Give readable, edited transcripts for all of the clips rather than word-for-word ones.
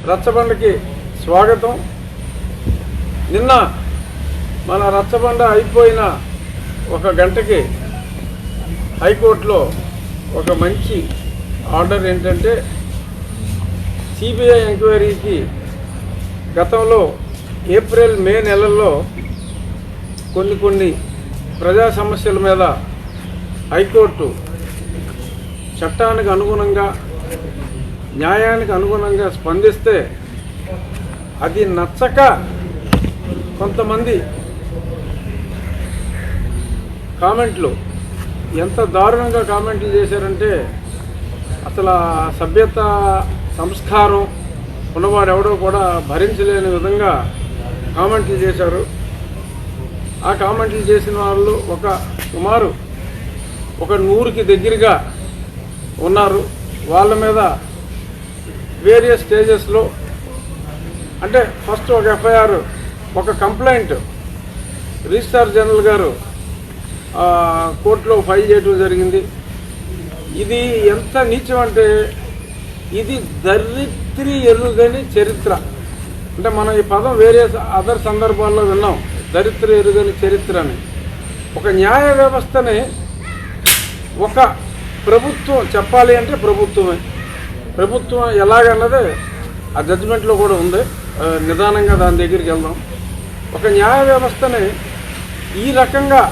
రచ్చబండకి స్వాగతం. నిన్న మన రచ్చబండ అయిపోయిన ఒక గంటకి హైకోర్టులో ఒక మంచి ఆర్డర్ ఏంటంటే సిబిఐ ఎంక్వైరీకి గతంలో ఏప్రిల్ మే నెలల్లో కొన్ని ప్రజా సమస్యల మీద హైకోర్టు చట్టానికి అనుగుణంగా న్యాయానికి అనుగుణంగా స్పందిస్తే అది నచ్చక కొంతమంది కామెంట్లు ఎంత దారుణంగా కామెంట్లు చేశారంటే అసలు సభ్యత సంస్కారం ఉన్నవాడు ఎవడో కూడా భరించలేని విధంగా కామెంట్లు చేశారు. ఆ కామెంట్లు చేసిన వాళ్ళు సుమారు 100కి దగ్గరగా ఉన్నారు. వాళ్ళ మీద వేరియస్ స్టేజెస్లో అంటే ఫస్ట్ ఒక ఎఫ్ఐఆర్, ఒక కంప్లైంట్ రిజిస్ట్రార్ జనరల్ గారు కోర్టులో ఫైల్ చేయడం జరిగింది. ఇది ఎంత నీచం అంటే ఇది దరిద్రి ఎరుగని చరిత్ర. అంటే మనం ఈ పదం వేరే అదర్ సందర్భాల్లో విన్నాం, దరిద్ర ఎరుగని చరిత్ర అని. ఒక న్యాయ వ్యవస్థని ఒక ప్రభుత్వం చెప్పాలి అంటే ప్రభుత్వం ఎలాగన్నదే ఆ జడ్జిమెంట్లో కూడా ఉంది. నిదానంగా దాని దగ్గరికి వెళ్దాం. ఒక న్యాయ వ్యవస్థని ఈ రకంగా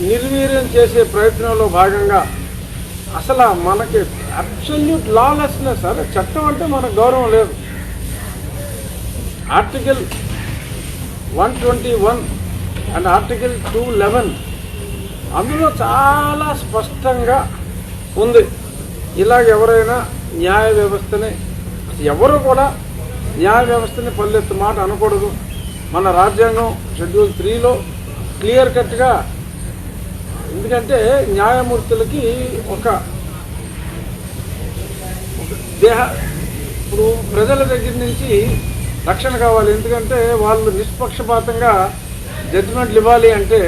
నిర్వీర్యం చేసే ప్రయత్నంలో భాగంగా అసలు మనకి అబ్సల్యూట్ లాలెస్నెస్. అదే చట్టం అంటే మనకు గౌరవం లేదు. ఆర్టికల్ 121 అండ్ ఆర్టికల్ 211 అందులో చాలా స్పష్టంగా ఉంది. ఇలాగ ఎవరైనా న్యాయ వ్యవస్థని ఎవరు కూడా న్యాయ వ్యవస్థని పల్లెత్తు మాట అనకూడదు. మన రాజ్యాంగం షెడ్యూల్ 3లో క్లియర్ కట్గా, ఎందుకంటే న్యాయమూర్తులకి ఇప్పుడు ప్రజల దగ్గర నుంచి రక్షణ కావాలి. ఎందుకంటే వాళ్ళు నిష్పక్షపాతంగా జడ్జిమెంట్లు ఇవ్వాలి అంటే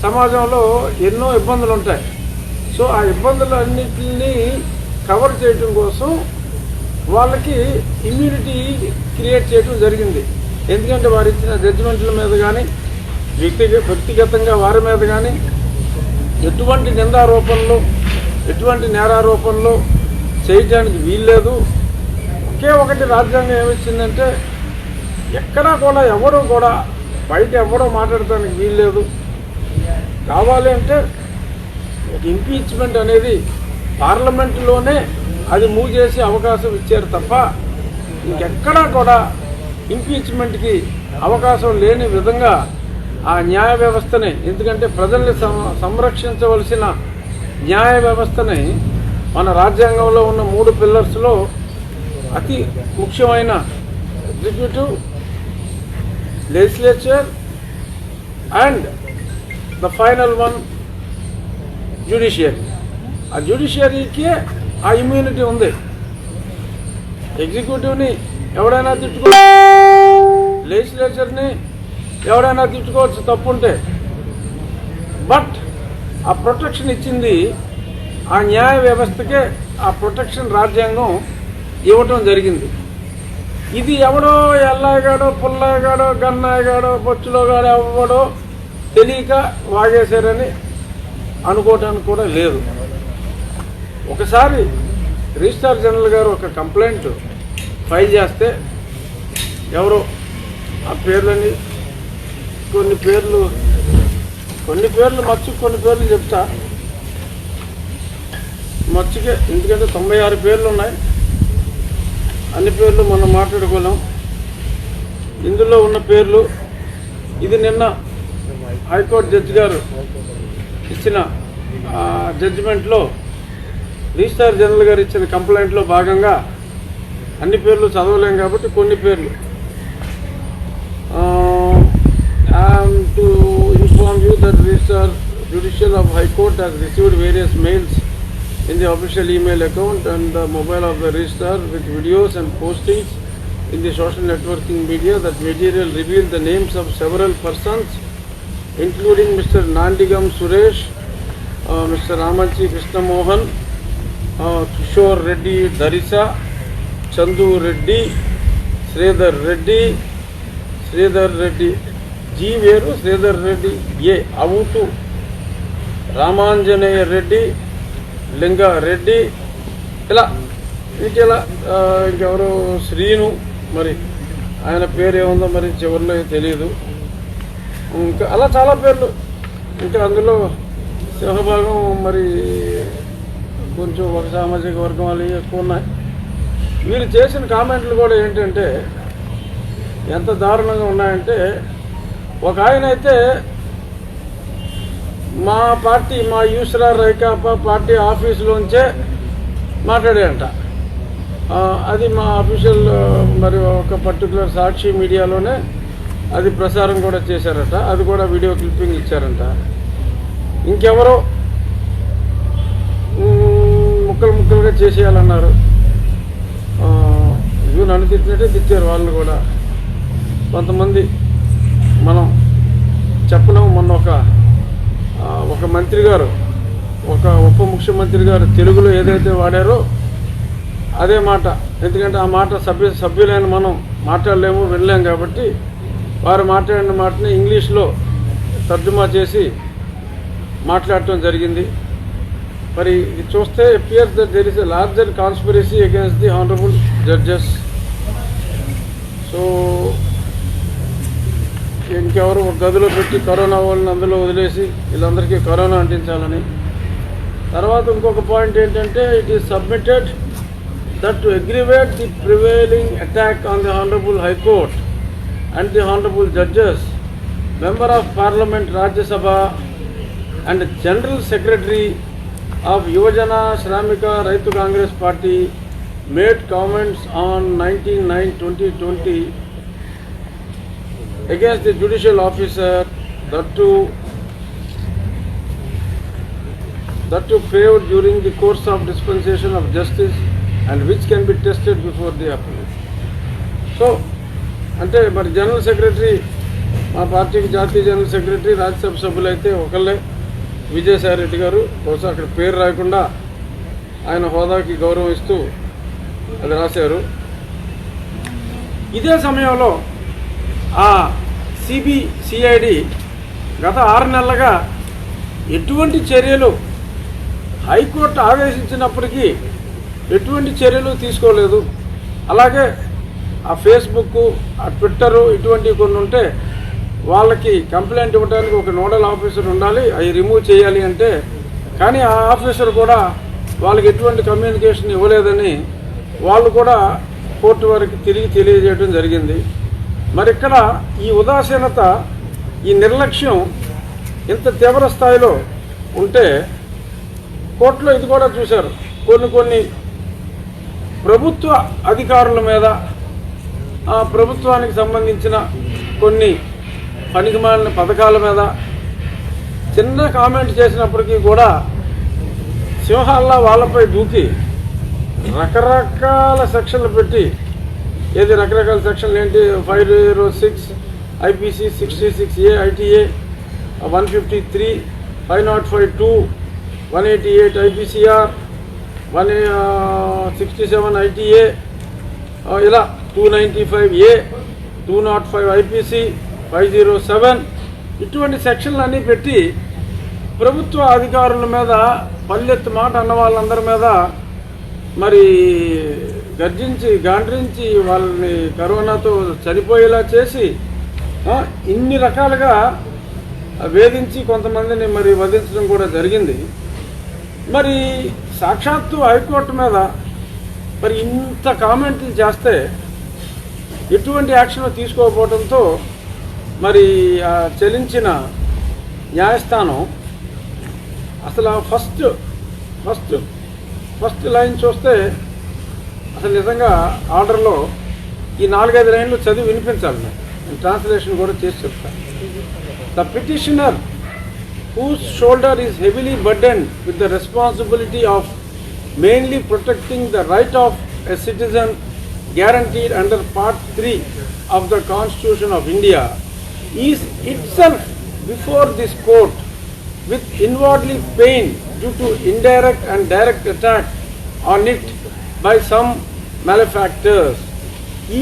సమాజంలో ఎన్నో ఇబ్బందులు ఉంటాయి. సో ఆ ఇబ్బందులన్నింటినీ కవర్ చేయడం కోసం వాళ్ళకి ఇమ్యూనిటీ క్రియేట్ చేయడం జరిగింది. ఎందుకంటే వారు ఇచ్చిన జడ్జిమెంట్ల మీద కానీ వ్యక్తిగతంగా వారి మీద కానీ ఎటువంటి నిందారోపణలు, ఎటువంటి నేరారోపణలు చేయడానికి వీల్లేదు. ఒకే ఒకటి రాజ్యాంగం ఏమిచ్చిందంటే ఎక్కడా కూడా ఎవరు కూడా బయట ఎవరో మాట్లాడటానికి వీల్లేదు. కావాలి అంటే ఇంపీచ్మెంట్ అనేది పార్లమెంటులోనే అది మూవ్ చేసే అవకాశం ఇచ్చారు తప్ప ఇంకెక్కడా కూడా ఇంపీచ్మెంట్కి అవకాశం లేని విధంగా ఆ న్యాయ వ్యవస్థని, ఎందుకంటే ప్రజల్ని సంరక్షించవలసిన న్యాయ వ్యవస్థని మన రాజ్యాంగంలో ఉన్న 3 పిల్లర్స్లో అతి ముఖ్యమైన executive, legislature and the final one judiciary. ఆ జ్యుడిషియరీకి ఆ ఇమ్యూనిటీ ఉంది. ఎగ్జిక్యూటివ్ని ఎవడైనా తిట్టుకోవచ్చు, లెజిస్లేచర్ని ఎవడైనా తిట్టుకోవచ్చు తప్పుంటే. బట్ ఆ ప్రొటెక్షన్ ఇచ్చింది ఆ న్యాయ వ్యవస్థకే. ఆ ప్రొటెక్షన్ రాజ్యాంగం ఇవ్వటం జరిగింది. ఇది ఎవడో ఎల్లాగాడో, పుల్లాగాడో, గన్నాగాడో, బొచ్చులోగాడో ఎవడో తెలియక వాగేశారని అనుకోవటానికి కూడా లేదు. ఒకసారి రిజిస్ట్రార్ జనరల్ గారు ఒక కంప్లైంట్ ఫైల్ చేస్తే ఎవరో ఆ పేర్లని కొన్ని పేర్లు మర్చి కొన్ని పేర్లు చెప్తా మర్చికే, ఎందుకంటే 96 పేర్లు ఉన్నాయి. అన్ని పేర్లు మనం మాట్లాడుకోలేం. ఇందులో ఉన్న పేర్లు ఇది నిన్న హైకోర్టు జడ్జి గారు ఇచ్చిన జడ్జిమెంట్లో రిజిస్ట్రార్ జనరల్ గారు ఇచ్చిన కంప్లైంట్లో భాగంగా అన్ని పేర్లు చదవలేం కాబట్టి కొన్ని పేర్లు. To inform you that Registrar Judicial of High Court has received various mails in the official email account and the mobile of the Registrar with videos and postings in the social networking media. That material revealed the names of several persons including Mr. Nandigam Suresh, Mr. Ramanchi Krishna Mohan, Kishore Reddy Darisa, Chandu Reddy, Sridhar Reddy G వేరు, శ్రీధర్ రెడ్డి ఏ, అవుతు రామాంజనేయ రెడ్డి, లింగారెడ్డి, ఇలా ఇంకెవరో శ్రీను, మరి ఆయన పేరు ఏముందో మరి చివరిలో తెలియదు. ఇంకా అలా చాలా పేర్లు. ఇంకా అందులో సింహభాగం మరి కొంచెం ఒక సామాజిక వర్గం వాళ్ళు ఎక్కువ ఉన్నాయి. వీరు చేసిన కామెంట్లు కూడా ఏంటంటే ఎంత దారుణంగా ఉన్నాయంటే, ఒక ఆయన అయితే మా పార్టీ, మా యూసరా రైకాపా పార్టీ ఆఫీసులోంచే మాట్లాడాడంట. అది మా అఫీషియల్ మరి ఒక పర్టికులర్ సాక్షి మీడియాలోనే అది ప్రసారం కూడా చేశారట. అది కూడా వీడియో క్లిప్పింగ్ ఇచ్చారంట. ఇంకెవరో ముక్కలుగా చేసేయాలన్నారు. ఇవి నన్ను తిట్టినట్టే తిట్టారు వాళ్ళు కూడా. కొంతమంది మనం చెప్పలేము. మొన్న ఒక మంత్రి గారు, ఒక ఉప ముఖ్యమంత్రి గారు తెలుగులో ఏదైతే వాడారో అదే మాట, ఎందుకంటే ఆ మాట సభ్యులైన మనం మాట్లాడలేము, వినలేము కాబట్టి వారు మాట్లాడిన మాటని ఇంగ్లీష్లో తర్జుమా చేసి మాట్లాడటం జరిగింది. మరి ఇది చూస్తే appears that there is a larger conspiracy against the honourable judges. So ఇంకెవరు ఒక గదిలో పెట్టి కరోనా వాళ్ళని అందులో వదిలేసి వీళ్ళందరికీ కరోనా అంటించాలని. తర్వాత ఇంకొక పాయింట్ ఏంటంటే, it is submitted that to aggravate the prevailing attack on the Honorable High Court and the Honorable Judges, Member of Parliament Rajya Sabha and General Secretary of Yuvajana Shramika Raitu Congress Party made comments on 19/9/2020 against the judicial officer that to paved during the course of dispensation of justice and which can be tested before the appellate. So, అంటే మరి general secretary, మా పార్టీకి జాతీయ general secretary, Rajya Sabha సభ్యులు అయితే ఒకళ్ళే, విజయసాయి రెడ్డి గారు. బహుశా అక్కడ పేరు రాయకుండా ఆయన హోదాకి గౌరవం ఇస్తూ అది రాశారు. ఇదే సమయంలో ఆ సిబిసిఐడి గత 6 నెలలుగా ఎటువంటి చర్యలు హైకోర్టు ఆదేశించినప్పటికీ ఎటువంటి చర్యలు తీసుకోలేదు. అలాగే ఆ ఫేస్బుక్, ఆ ట్విట్టరు ఇటువంటివి కొన్ని ఉంటే వాళ్ళకి కంప్లైంట్ ఇవ్వడానికి ఒక నోడల్ ఆఫీసర్ ఉండాలి, అవి రిమూవ్ చేయాలి అంటే, కానీ ఆ ఆఫీసర్ కూడా వాళ్ళకి ఎటువంటి కమ్యూనికేషన్ ఇవ్వలేదని వాళ్ళు కూడా కోర్టు వారికి తిరిగి తెలియజేయడం జరిగింది. మరి ఇక్కడ ఈ ఉదాసీనత, ఈ నిర్లక్ష్యం ఇంత తీవ్ర స్థాయిలో ఉంటే కోర్టులో ఇది కూడా చూశారు. కొన్ని ప్రభుత్వ అధికారుల మీద, ఆ ప్రభుత్వానికి సంబంధించిన కొన్ని పనికిమాలిన పథకాల మీద చిన్న కామెంట్ చేసినప్పటికీ కూడా సింహాల్లా వాళ్ళపై దూకి రకరకాల సెక్షన్లు పెట్టి, ఏది రకరకాల సెక్షన్లు ఏంటి, 506 IPC, 66A ITA, 153, 505(2), 188 IPCR, 167 ITA, ఇలా 295A, 205 IPC, 507 ఇటువంటి సెక్షన్లు అన్నీ పెట్టి ప్రభుత్వ అధికారుల మీద పల్లెత్తు మాట అన్న వాళ్ళందరి మీద మరి గాండ్రించి వాళ్ళని కరోనాతో చనిపోయేలా చేసి ఇన్ని రకాలుగా వేధించి కొంతమందిని మరి వధించడం కూడా జరిగింది. మరి సాక్షాత్తు హైకోర్టు మీద మరి ఇంత కామెంట్లు చేస్తే ఎటువంటి యాక్షన్ తీసుకోకపోవడంతో మరి చెల్లించిన న్యాయస్థానం అసలు ఫస్ట్ లైన్ చూస్తే అసలు నిజంగా ఆర్డర్లో ఈ 4-5 లైన్లు చదివి వినిపించాలి. నేను ట్రాన్స్లేషన్ కూడా చేసి చెప్తాను. The petitioner whose shoulder is heavily burdened with the responsibility of mainly protecting the right of a citizen guaranteed under Part 3 of the Constitution of India, is itself before this court with inwardly pain due to indirect and direct attack on it by some malefactors.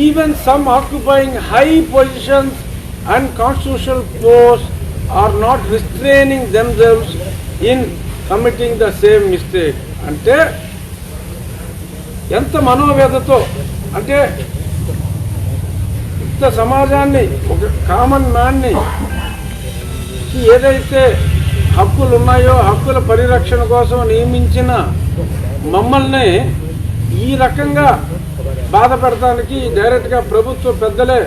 Even some occupying high positions and constitutional posts are not restraining themselves in committing the same mistake. అంటే ఎంత మనోవేదతో, అంటే ఇంత సమాజాన్ని, ఒక common మ్యాన్ని ఏదైతే హక్కులు ఉన్నాయో హక్కుల పరిరక్షణ కోసం నియమించిన మమ్మల్ని ఈ రకంగా బాధ పెడతానికి డైరెక్ట్గా ప్రభుత్వ పెద్దలే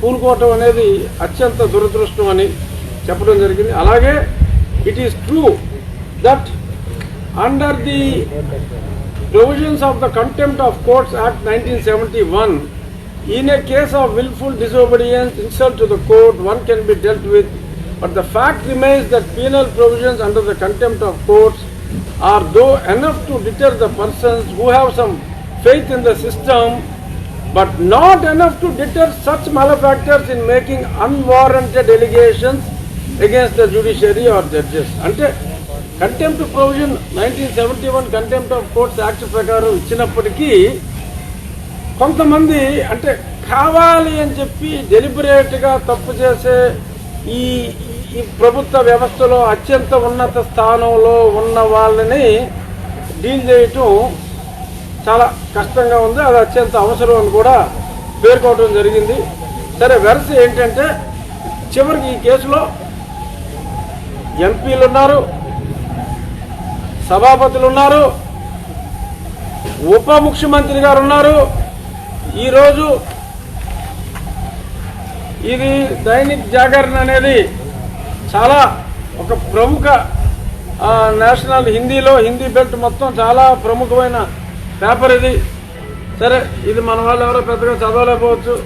పూనుకోవటం అనేది అత్యంత దురదృష్టం అని చెప్పడం జరిగింది. అలాగే it is true that under the provisions of the Contempt of Courts Act 1971, in a case of willful disobedience, insult to the court, one can be dealt with, but the fact remains that penal provisions under the Contempt of Courts are though enough to deter the persons who have some faith in the system, but not enough to deter such malefactors in making unwarranted allegations against the judiciary or judges. Ante contempt provision 1971 contempt of courts act ప్రకారం ఇచ్చినప్పటికీ కొంతమంది అంటే కావాలి అని చెప్పి డెలిబరేట్గా తప్పు చేసే ఈ ప్రభుత్వ వ్యవస్థలో అత్యంత ఉన్నత స్థానంలో ఉన్న వాళ్ళని డీల్ చేయటం చాలా కష్టంగా ఉంది. అది అత్యంత అవసరం అని కూడా పేర్కోవడం జరిగింది. సరే, వెరస ఏంటంటే చివరికి ఈ కేసులో ఎంపీలు ఉన్నారు, సభాపతులు ఉన్నారు, ఉప ముఖ్యమంత్రి గారు ఉన్నారు. ఈరోజు ఇది దైనిక్ జాగరణ అనేది చాలా ఒక ప్రముఖ నేషనల్ హిందీ బెల్ట్ మొత్తం చాలా ప్రముఖమైన పేపర్ ఇది. సరే, ఇది మన వాళ్ళు ఎవరో పెద్దగా చదవలేకపోవచ్చు.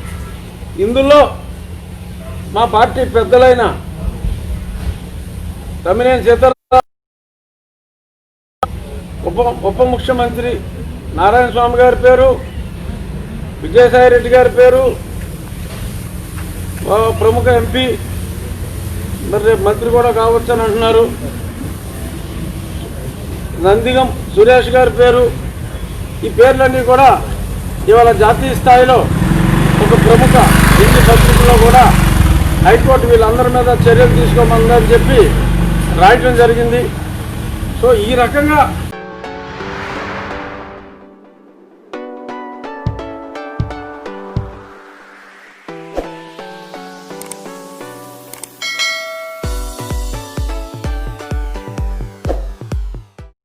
ఇందులో మా పార్టీ పెద్దలైన తమ్మినేని సీతారాం, ఉప ముఖ్యమంత్రి నారాయణ స్వామి గారి పేరు, విజయసాయి రెడ్డి గారి పేరు, ప్రముఖ ఎంపీ, మరి రేపు మంత్రి కూడా కావచ్చు అని అంటున్నారు, నందిగం సురేష్ గారి పేరు, ఈ పేర్లన్నీ కూడా ఇవాళ జాతీయ స్థాయిలో ఒక ప్రముఖ హిందీ పత్రికలో కూడా హైకోర్టు వీళ్ళందరి మీద చర్యలు తీసుకోమని చెప్పి రాయటం జరిగింది. సో ఈ రకంగా